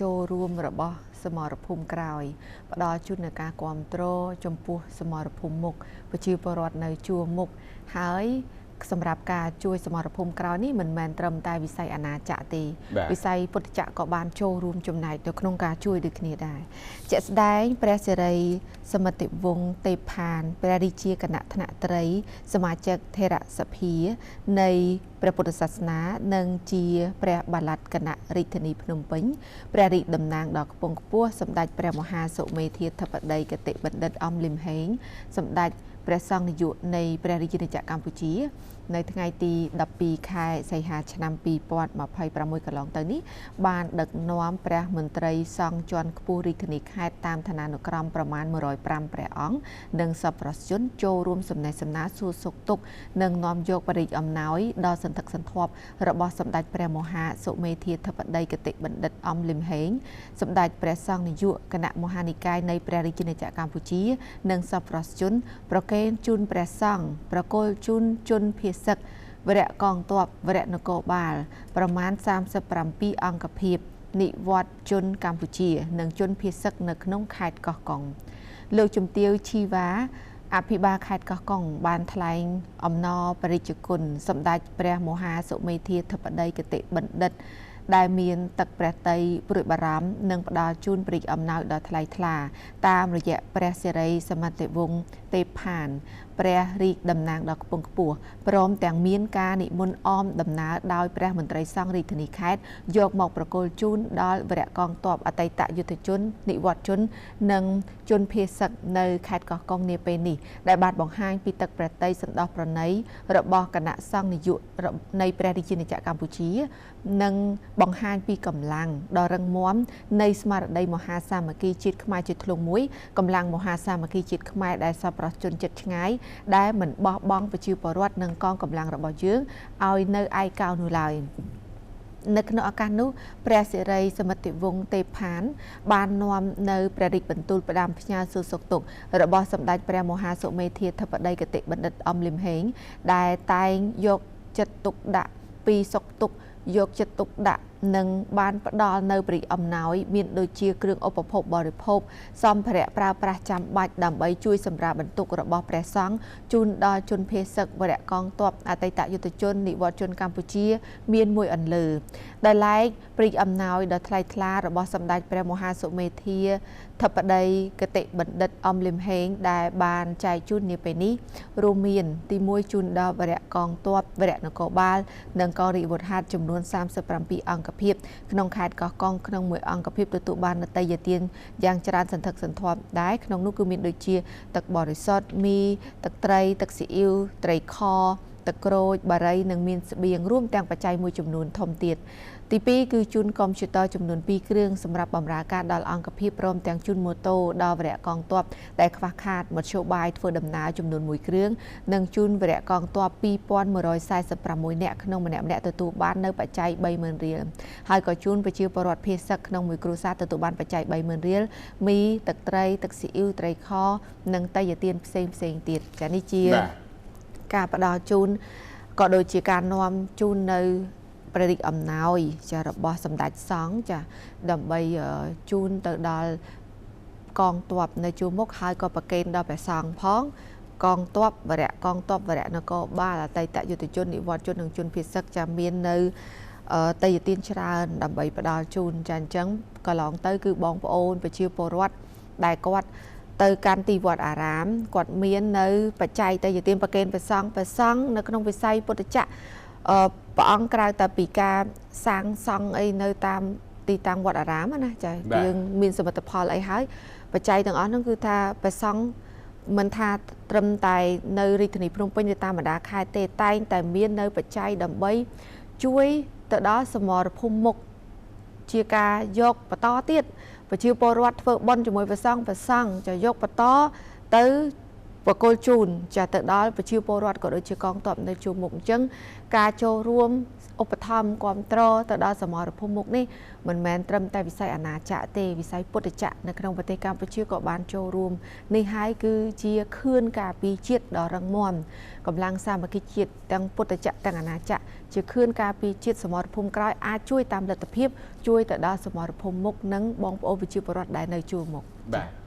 ចូលរួមរបស់សមរភូមិក្រោយផ្ដល់ជូននូវការគាំទ្រចំពោះសមរភូមិមុខប្រជាពលរដ្ឋនៅជួរមុខហើយសម្រាប់ការជួយសមរភូមិក្រោយនេះមិនមែនត្រឹមតែវិស័យអាណាចក្រទេវិស័យពុទ្ធចក្រក៏បានចូលរួមចំណែកនៅក្នុងការជួយដូចគ្នាដែរជាក់ស្ដែងព្រះសិរីសមិទ្ធិវង្សទេផានព្រះរាជាគណៈថ្នាក់ត្រីសមាជិកថេរសភានៃព្រះពុទ្ធសាសនានិងជាព្រះបាឡាត់គណៈរាជធានីភ្នំពេញព្រះរាជតំណាងដ៏ខ្ពង់ខ្ពស់សម្ដេចព្រះមហាសុមេធាធិបតីគតិបណ្ឌិតអំលឹមហេងសម្ដេចព្រះសង្ឃនាយកនៃព្រះរាជាណាចក្រកម្ពុជានៅថ្ងៃទី12ខែសីហាឆ្នាំ2026កន្លងទៅនេះបានដឹកនាំព្រះមន្ត្រីសង្ឃជាន់ខ្ពស់រាជធានីខេត្តតាមឋានានុក្រមប្រមាណ105ព្រះអង្គនិងសប្បុរសជនចូលរួមសំណេះសំណាលសួរសុខទុក្ខនិងនាំយកបរិយាអំណោយដល់សន្ធឹកសន្ធាប់របស់សម្ដេចព្រះមហាសុមេធាធិបតីគតិបណ្ឌិតអំលឹមហេងសម្ដេចព្រះសង្ឃនាយកគណៈមហានិកាយនៃព្រះរាជាណាចក្រកម្ពុជានិងសប្បុរសជនប្រគេនជូនព្រះសង្ឃប្រគល់ជូនជនភាសឹកវរៈកងទ័ពវរៈនគរបាលប្រមាណ37អង្គភាពនិវត្តជនកម្ពុជានិងជនភាសឹកនៅក្នុងខេត្តកោះកុងលោកជំទាវឈីវ៉ាអភិបាលខេត្តកោះកុងបានថ្លែងអំណរព្រះរាជគុណសម្ដេចព្រះមហាសុមេធាធិបតីគតិបណ្ឌិតដែលមានទឹកព្រះតីព្រួយបារម្ភនិងផ្ដល់ជូនព្រះអំណោយដ៏ថ្លៃថ្លាតាមរយៈព្រះសិរីសមិទ្ធិវង្សទេផានព្រះរាជតំណាងដ៏ខ្ពង់ខ្ពស់ព្រមទាំងមានការនិមន្តអមដំណើរដោយព្រះមន្ត្រីសង្ឃរាជធានីខេត្តយកមកប្រគល់ជូនដល់វរៈកងទ័ពអតីតយុទ្ធជននិវត្តជននិងជនភាសឹកនៅខេត្តកោះកុងនាពេលនេះដែលបានបង្ហាញពីទឹកព្រះតីសន្តោសប្រណីរបស់គណៈសង្ឃនាយកនៃព្រះរាជាណាចក្រកម្ពុជានិងបង្ហាញពីកម្លាំងដ៏រឹងមាំនៃស្មារតីមហាសាមគ្គីជាតិខ្មែរជាធ្លុងមួយកម្លាំងមហាសាមគ្គីជាតិខ្មែរដែលសប្បុរសជនចិត្តឆ្ងាយដែលមិនបោះបង់ប្រជាពលរដ្ឋនិងកងកម្លាំងរបស់យើងឲ្យនៅឯកោនោះឡើយនៅក្នុងឱកាសនោះព្រះសិរីសមិទ្ធិវង្សទេផានបាននាំនៅព្រះរាជបន្ទូលផ្ដាំផ្ញើសួរសុខទុក្ខរបស់សម្ដេចព្រះមហាសុមេធាធិបតីគតិបណ្ឌិតអំលឹមហេងដែលតែងយកចិត្តទុកដាក់ពីសុខទុក្ខយកចិត្តទុកដាក់និងបានផ្ដល់នៅព្រះអំណោយមានដូចជាគ្រឿងឧបភោគបរិភោគសម្ភារៈប្រើប្រាស់ចាំបាច់ដើម្បីជួយសម្រាលបន្ទុករបស់ព្រះសង្ឃជូនដល់ជនភេសឹកវរៈកងទ័ពអតីតយុទ្ធជននិវត្តជនកម្ពុជាមានមួយអន្លើដែលឡែកព្រះអំណោយដ៏ថ្លៃថ្លារបស់សម្ដេចព្រះមហាសុមេធាធិបតីគតិបណ្ឌិតអំលឹមហេងដែលបានចែកជូននាពេលនេះរួមមានទី1ជូនដល់វរៈកងទ័ពវរៈនគរបាលនិងកងរាជអាវុធហត្ថចំនួន37អង្គភាពក្នុងខេត្តកោះកុងក្នុងមួយអង្គភាពទទួលបាននតីយទានយ៉ាងច្រើនសន្ធឹកសន្ធាប់ដែរក្នុងនោះគឺមានដូចជាទឹកបរិសុទ្ធមីទឹកត្រីទឹកស៊ីអ៊ីវត្រីខទឹកក្រូចបារីនិងមានស្បៀងរួមទាំងបច្ច័យមួយចំនួនធំទៀតទី2គឺជូនកុំព្យូទ័រចំនួន2គ្រឿងសម្រាប់បម្រើការដល់អង្គភាពព្រមទាំងជូនម៉ូតូដល់វរៈកងទ័ពដែលខ្វះខាតមធ្យោបាយធ្វើដំណើរចំនួន1គ្រឿងនិងជូនវរៈកងទ័ព2146នាក់ក្នុងម្នាក់ៗទទួលបាននៅបច្ច័យ30000រៀលហើយក៏ជូនប្រជាពលរដ្ឋភេសឹកក្នុងមួយគ្រួសារទទួលបានបច្ច័យ30000រៀលមីទឹកត្រីទឹកស៊ីអ៊ីវត្រីខនិងតេយ្យទានផ្សេងទៀតចានេះជាការផ្ដល់ជូនក៏ដូចជាការនាំជូននៅព្រះរាជអំណោយចារបស់សម្ដេចសង្ឃចាដើម្បីជូនទៅដល់កងទ័ពនៅជួរមុខហើយក៏ប្រគេនដល់ព្រះសង្ឃផងកងទ័ពវរៈនគរបាលអតីតយុទ្ធជននិវត្តជននិងជនភាសឹកចាមាននៅតេយ្យទានច្រើនដើម្បីផ្ដល់ជូនចាអញ្ចឹងកន្លងទៅគឺបងប្អូនប្រជាពលរដ្ឋដែលគាត់ទៅកាន់ទីវត្តអារាមគាត់មាននៅបច្ច័យតេយ្យទានប្រគេនព្រះសង្ឃនៅក្នុងវិស័យពុទ្ធចក្រព្រះអង្គក្រៅតែពីការសាងសង់អីនៅតាមទីតាំងវត្តអារាមណាចាយើងមានសមិទ្ធផលអីហើយបច្ច័យទាំងអស់ហ្នឹងគឺថាព្រះសង្ឃមិនថាត្រឹមតែនៅរាជធានីភ្នំពេញឬតាមបណ្ដាខេត្តទេតែងតែមាននៅបច្ច័យដើម្បីជួយទៅដល់សមរភូមិមុខជាការយកបន្តទៀតប្រជាពលរដ្ឋធ្វើបុណ្យជាមួយព្រះសង្ឃចាយកបន្តទៅព បកគលជូនចាទៅដល់ប្រជាពលរដ្ឋក៏ដូចជាកងទ័ពនៅជួរមុខអញ្ចឹងការចូលរួមឧបត្ថម្ភគ្រប់គ្រងទៅដល់សមរភូមិមុខនេះមិនមែនត្រឹមតែវិស័យអាណាចក្រទេវិស័យពុទ្ធចក្រនៅក្នុងប្រទេសកម្ពុជាក៏បានចូលរួមនេះហើយគឺជាខឿនការពារជាតិដ៏រឹងមាំកម្លាំងសាមគ្គីជាតិទាំងពុទ្ធចក្រទាំងអាណាចក្រជាខឿនការពារជាតិសមរភូមិក្រោយអាចជួយតាមលទ្ធភាពជួយទៅដល់សមរភូមិមុខនិងបងប្អូនប្រជាពលរដ្ឋដែលនៅជួរមុខ បាទ